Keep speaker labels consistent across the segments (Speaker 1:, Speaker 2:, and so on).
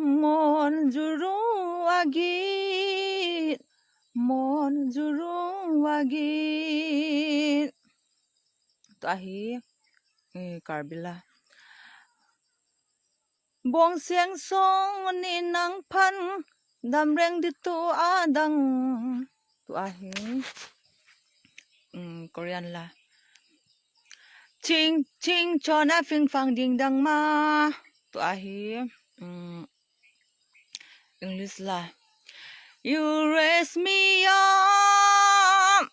Speaker 1: mon juru agit mon juru agit to ahi karbila bong siang song ni nang phan dam reng di tu adang to ahi Korean la ching ching chona phing phang ding dang ma to ahi English la you raise me up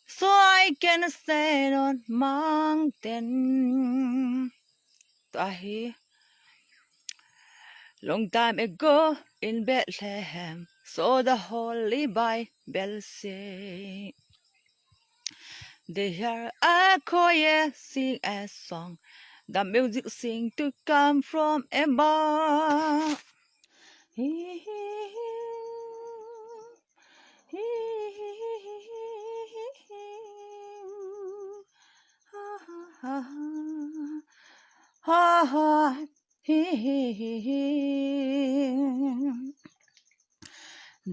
Speaker 1: so I can stand on mountain to ahi long time ago in Bethlehem so the holy Bible say they hear a choir sing a song the music seem to come from above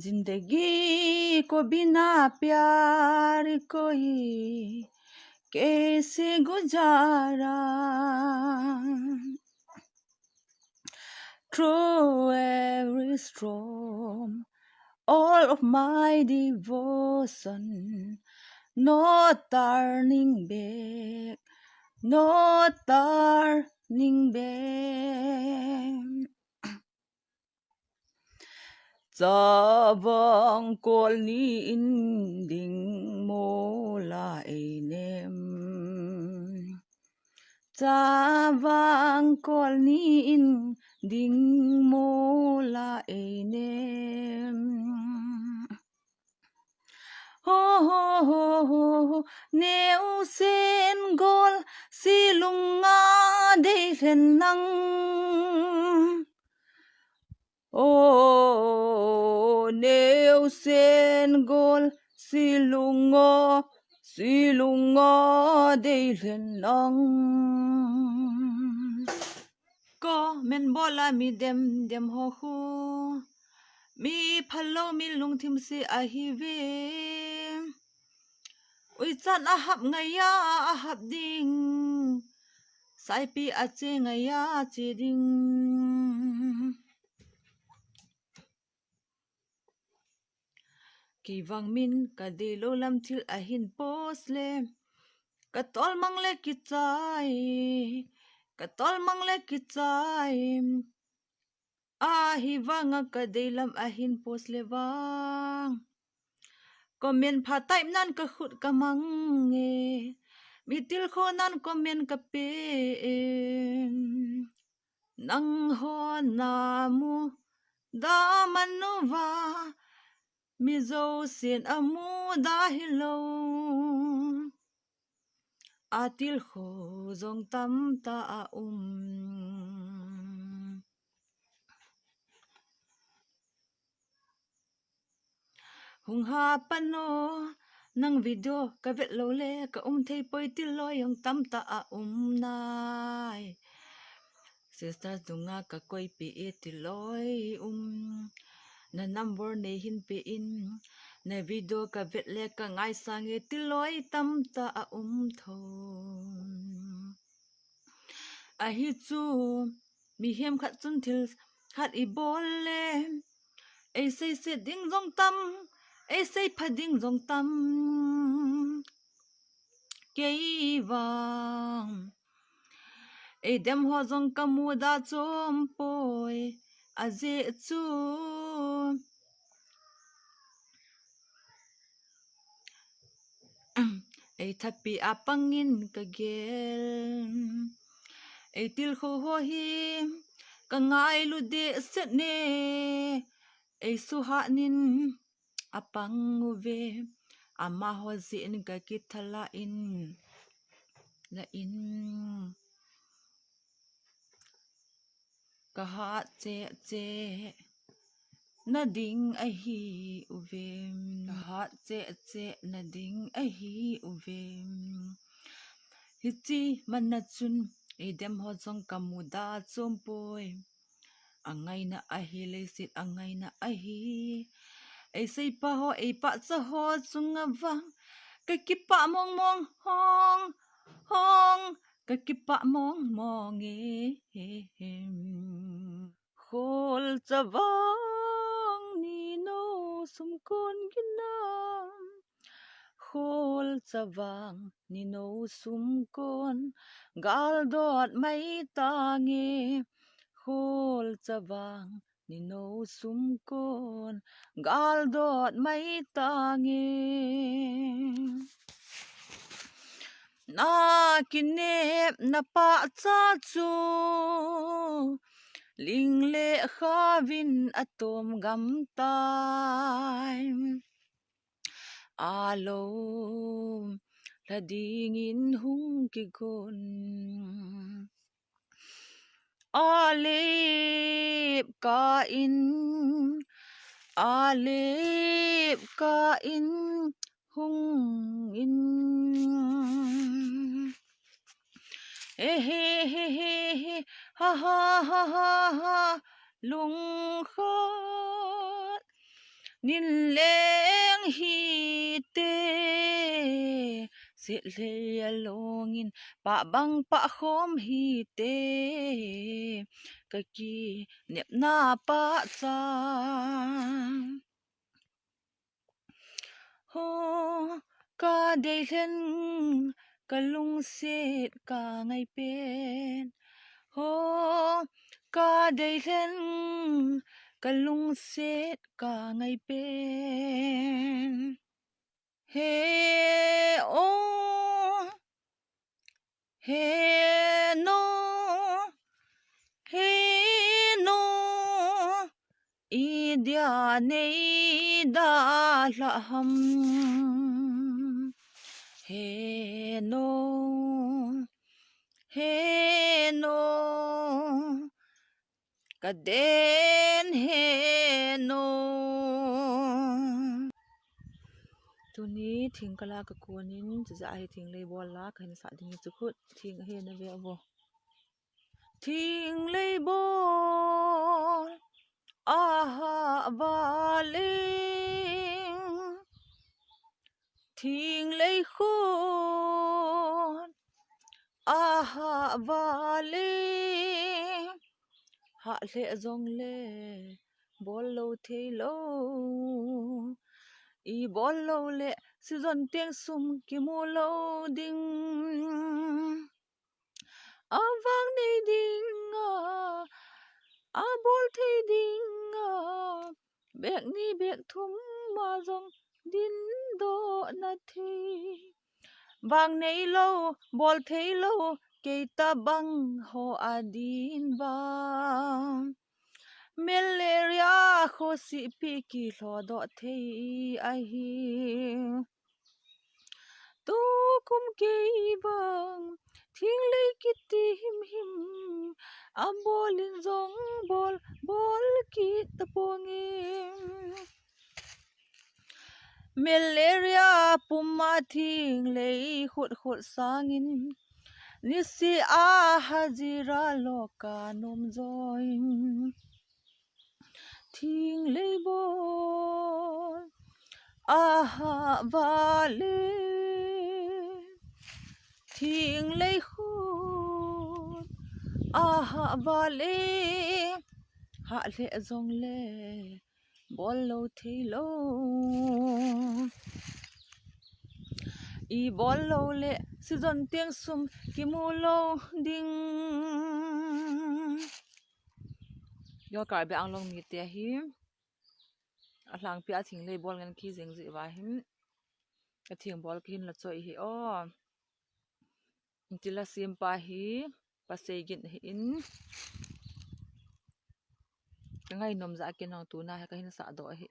Speaker 1: जिंदगी को बिना प्यार कोई कैसे गुजारा through every storm all of my devotion no turning back no turning back Cha vang kol ni in ding mo la nem Cha vang kol ni in ding mo la nem ho ho ho ho neu sen gol silunga de nang Oh, nêu sen gol silungo de lenong ko men bola mi dem ho hu mi phalo mi lung thim se a hi ve ui chan a hap ngaya a hap ding sai pi a che ngaya che ding Ki vang min ka de lo lam thil a hin pos le ka tol mang le ki chai a hi wanga ka de lam a hin pos le wang komen pha taip nan ka khut ka mang nge mi til kho nan komen ka pe nang ho na mu da manuwa mi zo sen amu da hilo atil kho zong tam ta a hung ha pano nang video ka vet lo le ka thei poi til lo yong tam ta a nai sister tunga ka koi pi e til loi na number ne hin pe in na video ka vet le ka ngai sang e til loi tam ta a tho a hi chu mi hem khat chun thil khat I bol le ei sei se ding zong tam ei sei pha ding zong tam kei wang ei dem ho zong kamu da chom poi a je chu ei thapi a pangin ka gel ei til kho ho hi ka ngai lu de set ne ei su ha nin apang ve ama ho zin ka ki thala in la in ka ha che na ding a hi uve ha che na ding a hi uve hichi man na chun ei dem ho jong kamuda chompoi angai na ahi le sit angai na ahi ai sei pa ho ai pa cha ho chunga wang cái kí pa mong mong hong hong cái kí pa mong mong khol cha wang ni no sum kon ginam khol cha wang ni no sum kon gal dot mai ta nge khol cha wang ni no sum kon gal dot mai ta nge na kinep na pa cha chu ling le khavin atom gam tai alo la ding in hung ki gon alep ka in hung in he ha ha lung khat nin leng hi te sit le alongin pa bang pa khom hi te ka ki nep na pa cha ho ka de len ka lung set ka ngai pen ho ka de len ka lung set ka ngai pen he o he no idia nei da la ham he no ka den he no tuni thing kala ka konin cha ai thing lei bol la khain sa ding chu khut thing he na ve bo thing lei bol aha baling thing lei khôn aha baling ha le zong le bol lo the lo i bol lo le si zon teng sum ki mu lo ding avang nei ding a bol the ding bek ni bek thum ma zong din do na thi vang nei lo bol thei lo ke ta bang ho adin bang malaria kho si pi ki lo do thei ai hi tu kum ke bang thing lei ki ti him a bolin zong bol ki ta pongim malaria puma thing lei khut sangin nisi a hajira loka nom join thing lei bol aha vale thing lei khut aha vale ha le zong le bol lo thei lo i bol lo le si zon tiang sum ki mu lo ding yo kar be ang long mi te hi a hlang pia thing le bol ngan ki jeng ji wa him a thing bol kin la choi hi o intila sim pa hi pasei gin hi in ngai nom za ke nang tu na ha ka hin sa do hi